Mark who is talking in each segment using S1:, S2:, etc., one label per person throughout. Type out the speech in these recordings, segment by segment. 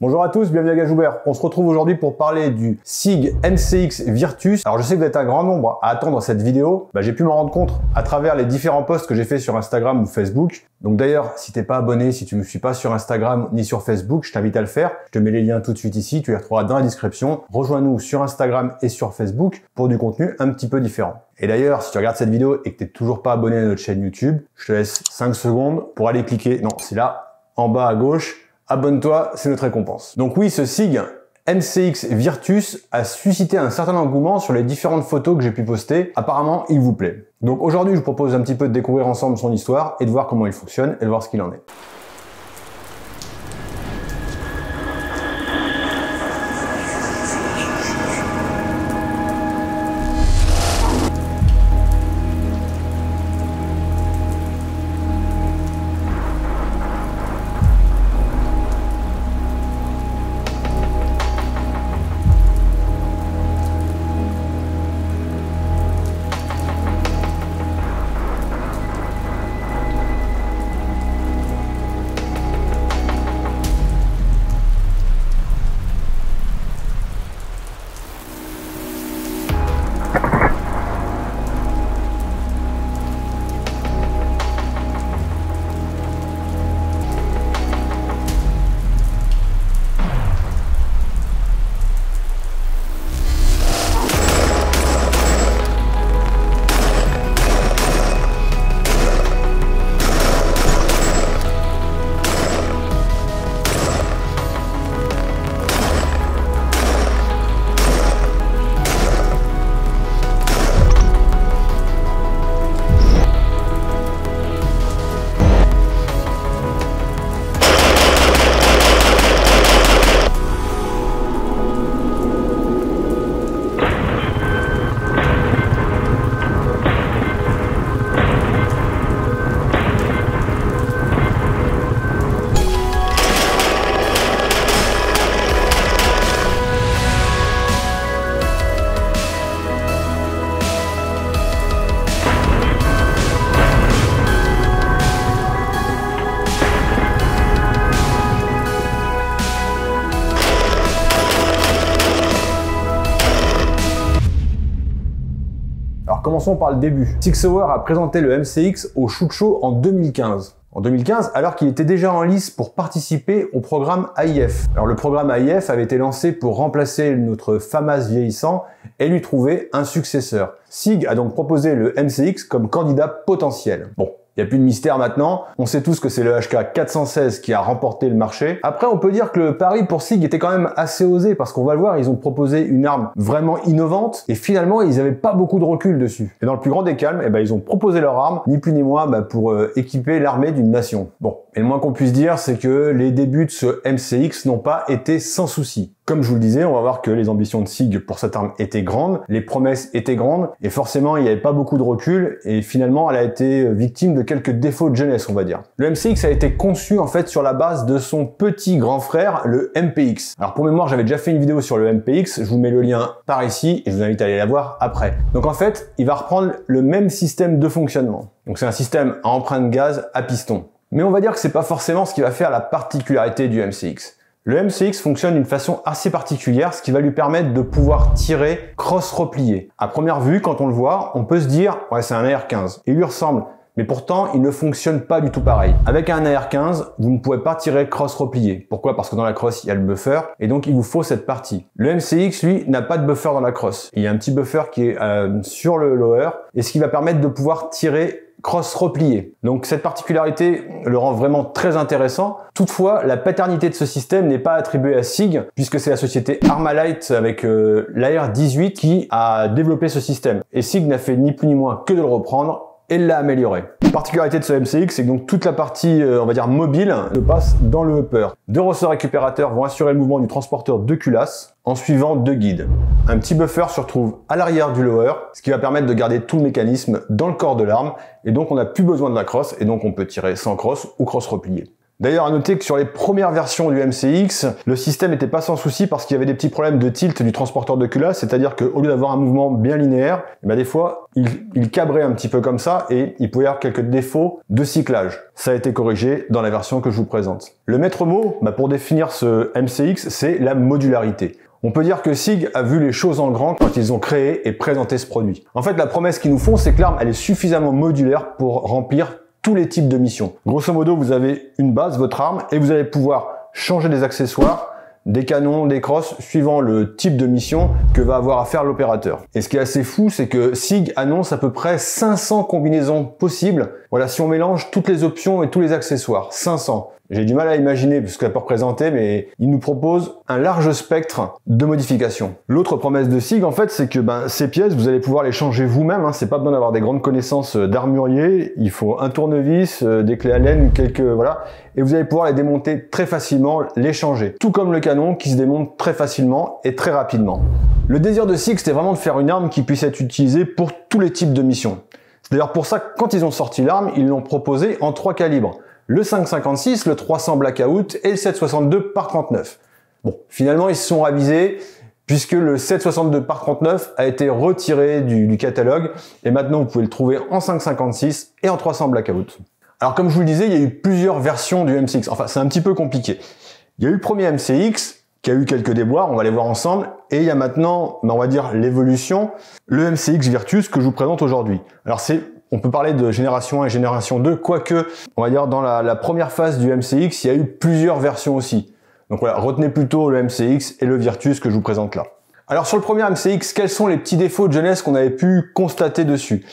S1: Bonjour à tous, bienvenue à Gajoubert. On se retrouve aujourd'hui pour parler du SIG MCX Virtus. Alors je sais que vous êtes un grand nombre à attendre cette vidéo. J'ai pu m'en rendre compte à travers les différents posts que j'ai fait sur Instagram ou Facebook. Donc d'ailleurs, si t'es pas abonné, si tu me suis pas sur Instagram ni sur Facebook, je t'invite à le faire. Je te mets les liens tout de suite ici, tu les retrouveras dans la description. Rejoins-nous sur Instagram et sur Facebook pour du contenu un petit peu différent. Et d'ailleurs, si tu regardes cette vidéo et que t'es toujours pas abonné à notre chaîne YouTube, je te laisse 5 secondes pour aller cliquer. Non, c'est là, en bas à gauche. Abonne-toi, c'est notre récompense. Donc oui, ce SIG MCX Virtus a suscité un certain engouement sur les différentes photos que j'ai pu poster. Apparemment, il vous plaît. Donc aujourd'hui, je vous propose un petit peu de découvrir ensemble son histoire et de voir comment il fonctionne et de voir ce qu'il en est. Alors commençons par le début. Sig Sauer a présenté le MCX au Shoot Show en 2015. En 2015, alors qu'il était déjà en lice pour participer au programme AIF. Alors le programme AIF avait été lancé pour remplacer notre FAMAS vieillissant et lui trouver un successeur. SIG a donc proposé le MCX comme candidat potentiel. Bon. Il n'y a plus de mystère maintenant, on sait tous que c'est le HK 416 qui a remporté le marché. Après, on peut dire que le pari pour SIG était quand même assez osé parce qu'on va le voir, ils ont proposé une arme vraiment innovante et finalement, ils n'avaient pas beaucoup de recul dessus. Et dans le plus grand des calmes, ils ont proposé leur arme, ni plus ni moins, pour équiper l'armée d'une nation. Bon, et le moins qu'on puisse dire, c'est que les débuts de ce MCX n'ont pas été sans souci. Comme je vous le disais, on va voir que les ambitions de SIG pour cette arme étaient grandes, les promesses étaient grandes, et forcément il n'y avait pas beaucoup de recul, et finalement elle a été victime de quelques défauts de jeunesse, on va dire. Le MCX a été conçu en fait sur la base de son petit grand frère, le MPX. Alors pour mémoire, j'avais déjà fait une vidéo sur le MPX, je vous mets le lien par ici, et je vous invite à aller la voir après. Donc en fait, il va reprendre le même système de fonctionnement. Donc c'est un système à empreinte gaz à piston. Mais on va dire que c'est pas forcément ce qui va faire la particularité du MCX. Le MCX fonctionne d'une façon assez particulière, ce qui va lui permettre de pouvoir tirer cross-replié. À première vue, quand on le voit, on peut se dire « ouais, c'est un AR-15 ». Il lui ressemble, mais pourtant, il ne fonctionne pas du tout pareil. Avec un AR-15, vous ne pouvez pas tirer cross-replié. Pourquoi? Parce que dans la crosse, il y a le buffer, et donc il vous faut cette partie. Le MCX, lui, n'a pas de buffer dans la crosse. Il y a un petit buffer qui est sur le lower, et ce qui va permettre de pouvoir tirer cross-replié. Donc cette particularité le rend vraiment très intéressant. Toutefois, la paternité de ce système n'est pas attribuée à SIG, puisque c'est la société Armalite avec l'AR-18 qui a développé ce système. Et SIG n'a fait ni plus ni moins que de le reprendre et l'a amélioré. La particularité de ce MCX, c'est que donc toute la partie, on va dire mobile, se passe dans le upper. Deux ressorts récupérateurs vont assurer le mouvement du transporteur de culasse en suivant deux guides. Un petit buffer se retrouve à l'arrière du lower, ce qui va permettre de garder tout le mécanisme dans le corps de l'arme, et donc on n'a plus besoin de la crosse, et donc on peut tirer sans crosse ou crosse repliée. D'ailleurs, à noter que sur les premières versions du MCX, le système n'était pas sans souci parce qu'il y avait des petits problèmes de tilt du transporteur de culasse, c'est-à-dire qu'au lieu d'avoir un mouvement bien linéaire, des fois, il cabrait un petit peu comme ça et il pouvait y avoir quelques défauts de cyclage. Ça a été corrigé dans la version que je vous présente. Le maître mot, pour définir ce MCX, c'est la modularité. On peut dire que SIG a vu les choses en grand quand ils ont créé et présenté ce produit. En fait, la promesse qu'ils nous font, c'est que l'arme, elle est suffisamment modulaire pour remplir tous les types de missions. Grosso modo, vous avez une base, votre arme, et vous allez pouvoir changer des accessoires, des canons, des crosses, suivant le type de mission que va avoir à faire l'opérateur. Et ce qui est assez fou, c'est que SIG annonce à peu près 500 combinaisons possibles. Voilà, si on mélange toutes les options et tous les accessoires, 500. J'ai du mal à imaginer ce qu'elle peut représenter, mais il nous propose un large spectre de modifications. L'autre promesse de SIG, en fait, c'est que ces pièces, vous allez pouvoir les changer vous-même. C'est pas besoin d'avoir des grandes connaissances d'armurier. Il faut un tournevis, des clés Allen, voilà. Et vous allez pouvoir les démonter très facilement, les changer. Tout comme le canon qui se démonte très facilement et très rapidement. Le désir de SIG, c'était vraiment de faire une arme qui puisse être utilisée pour tous les types de missions. C'est d'ailleurs pour ça que quand ils ont sorti l'arme, ils l'ont proposée en 3 calibres. Le 5,56, le 300 Blackout et le 7,62 par 39. Bon, finalement, ils se sont ravisés puisque le 7,62 par 39 a été retiré du catalogue et maintenant vous pouvez le trouver en 5,56 et en 300 Blackout. Alors comme je vous le disais, il y a eu plusieurs versions du MCX. Enfin, c'est un petit peu compliqué. Il y a eu le premier MCX qui a eu quelques déboires, on va les voir ensemble, et il y a maintenant, on va dire, l'évolution, le MCX Virtus que je vous présente aujourd'hui. Alors on peut parler de génération 1 et génération 2, quoique, on va dire, dans la première phase du MCX, il y a eu plusieurs versions aussi. Donc voilà, retenez plutôt le MCX et le Virtus que je vous présente là. Alors sur le premier MCX, quels sont les petits défauts de jeunesse qu'on avait pu constater dessus?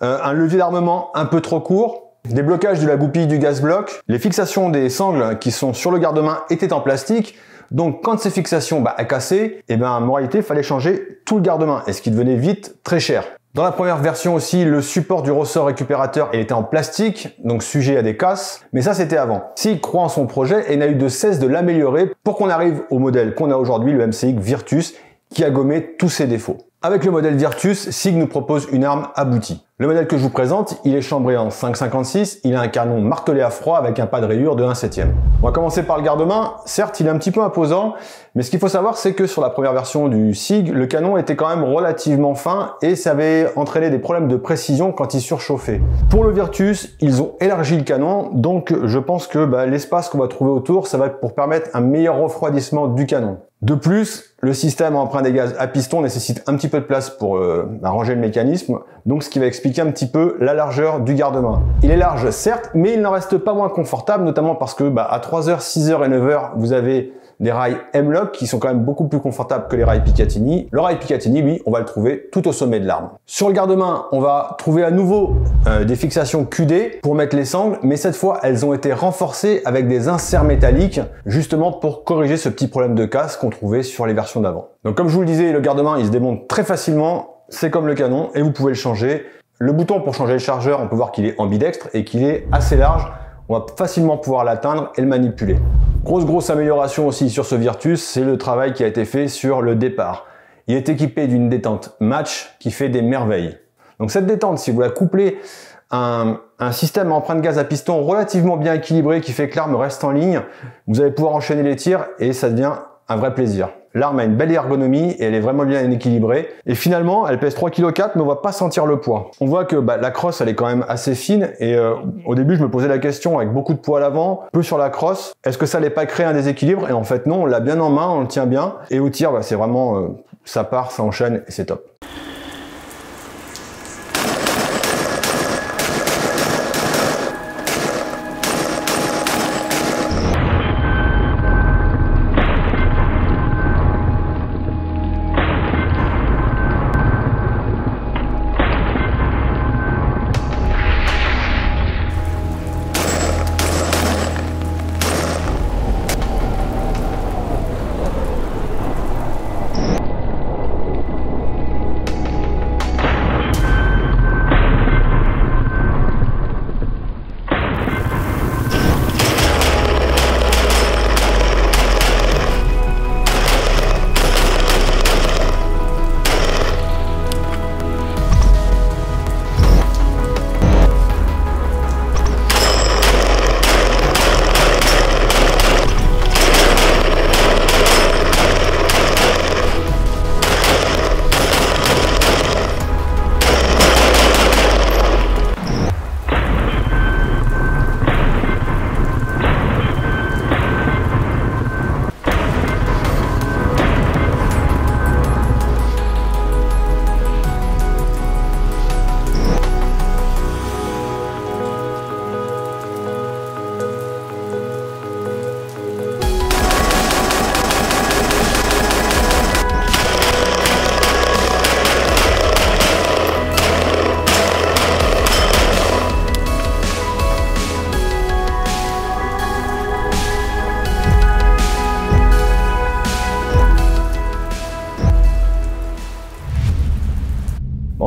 S1: Un levier d'armement un peu trop court, des blocages de la goupille du gaz bloc, les fixations des sangles qui sont sur le garde-main étaient en plastique, donc quand ces fixations cassaient, en moralité, il fallait changer tout le garde-main, et ce qui devenait vite très cher. Dans la première version aussi, le support du ressort récupérateur, il était en plastique, donc sujet à des casses, mais ça c'était avant. SIG croit en son projet et n'a eu de cesse de l'améliorer pour qu'on arrive au modèle qu'on a aujourd'hui, le MCX Virtus, qui a gommé tous ses défauts. Avec le modèle Virtus, SIG nous propose une arme aboutie. Le modèle que je vous présente, il est chambré en 5,56, il a un canon martelé à froid avec un pas de rayure de 1/7. On va commencer par le garde-main. Certes, il est un petit peu imposant, mais ce qu'il faut savoir, c'est que sur la première version du SIG, le canon était quand même relativement fin et ça avait entraîné des problèmes de précision quand il surchauffait. Pour le Virtus, ils ont élargi le canon, donc je pense que l'espace qu'on va trouver autour, ça va être pour permettre un meilleur refroidissement du canon. De plus, le système à emprunt des gaz à piston nécessite un petit peu de place pour ranger le mécanisme, donc ce qui va expliquer un petit peu la largeur du garde-main. Il est large certes, mais il n'en reste pas moins confortable, notamment parce que à 3h, 6h et 9h, vous avez des rails M-Lock qui sont quand même beaucoup plus confortables que les rails Picatinny. Le rail Picatinny, lui, on va le trouver tout au sommet de l'arme. Sur le garde-main, on va trouver à nouveau des fixations QD pour mettre les sangles, mais cette fois, elles ont été renforcées avec des inserts métalliques, justement pour corriger ce petit problème de casse qu'on trouvait sur les versions d'avant. Donc comme je vous le disais, le garde-main, il se démonte très facilement, c'est comme le canon, et vous pouvez le changer. Le bouton pour changer le chargeur, on peut voir qu'il est ambidextre et qu'il est assez large. On va facilement pouvoir l'atteindre et le manipuler. Grosse amélioration aussi sur ce Virtus, c'est le travail qui a été fait sur le départ. Il est équipé d'une détente match qui fait des merveilles. Donc cette détente, si vous la couplez à un système à empreinte gaz à piston relativement bien équilibré qui fait que l'arme reste en ligne, vous allez pouvoir enchaîner les tirs et ça devient un vrai plaisir. L'arme a une belle ergonomie et elle est vraiment bien équilibrée. Et finalement, elle pèse 3,4 kg, mais on va pas sentir le poids. On voit que la crosse, elle est quand même assez fine. Et au début, je me posais la question, avec beaucoup de poids à l'avant, peu sur la crosse, est-ce que ça allait pas créer un déséquilibre? Et en fait, non, on l'a bien en main, on le tient bien. Et au tir, c'est vraiment, ça part, ça enchaîne et c'est top.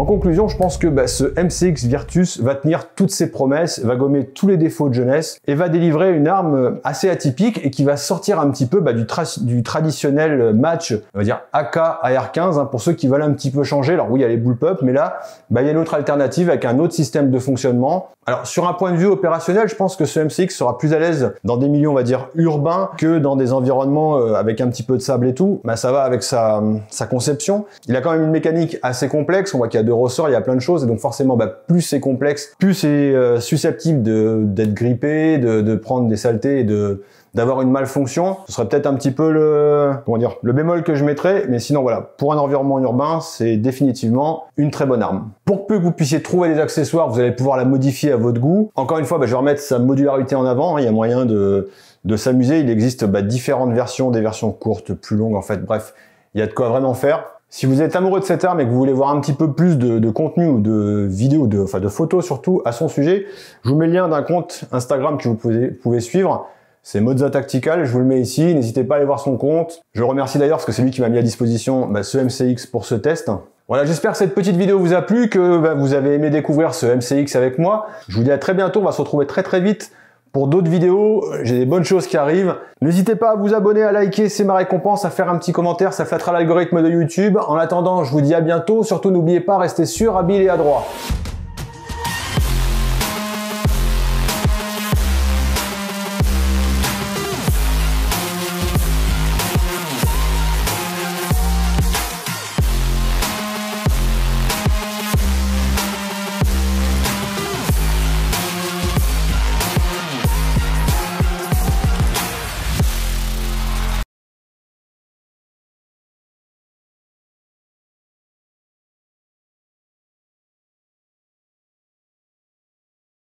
S1: conclusion, je pense que ce MCX Virtus va tenir toutes ses promesses, va gommer tous les défauts de jeunesse et va délivrer une arme assez atypique et qui va sortir un petit peu du traditionnel match, on va dire AK AR-15, pour ceux qui veulent un petit peu changer. Alors oui, il y a les bullpup, mais là, il y a une autre alternative avec un autre système de fonctionnement. Alors sur un point de vue opérationnel, je pense que ce MCX sera plus à l'aise dans des milieux, on va dire, urbains que dans des environnements avec un petit peu de sable et tout. Ça va avec sa conception. Il a quand même une mécanique assez complexe. On voit qu'il y a 2 ressorts, il y a plein de choses. Et donc forcément, plus c'est complexe, plus c'est susceptible d'être grippé, de prendre des saletés et d'avoir une malfonction. Ce serait peut-être un petit peu le bémol que je mettrais, mais sinon voilà, pour un environnement urbain, c'est définitivement une très bonne arme. Pour peu que vous puissiez trouver des accessoires, vous allez pouvoir la modifier à votre goût. Encore une fois, je vais remettre sa modularité en avant, il y a moyen de s'amuser. Il existe différentes versions, des versions courtes, plus longues, en fait, bref, il y a de quoi vraiment faire. Si vous êtes amoureux de cette arme et que vous voulez voir un petit peu plus de contenu ou de vidéos, de photos surtout à son sujet, je vous mets le lien d'un compte Instagram que vous pouvez suivre. C'est Mozza Tactical, je vous le mets ici, n'hésitez pas à aller voir son compte. Je le remercie d'ailleurs parce que c'est lui qui m'a mis à disposition ce MCX pour ce test. Voilà, j'espère que cette petite vidéo vous a plu, que vous avez aimé découvrir ce MCX avec moi. Je vous dis à très bientôt, on va se retrouver très vite pour d'autres vidéos. J'ai des bonnes choses qui arrivent. N'hésitez pas à vous abonner, à liker, c'est ma récompense, à faire un petit commentaire, ça flattera l'algorithme de YouTube. En attendant, je vous dis à bientôt. Surtout, n'oubliez pas, restez sûr, habile et adroit.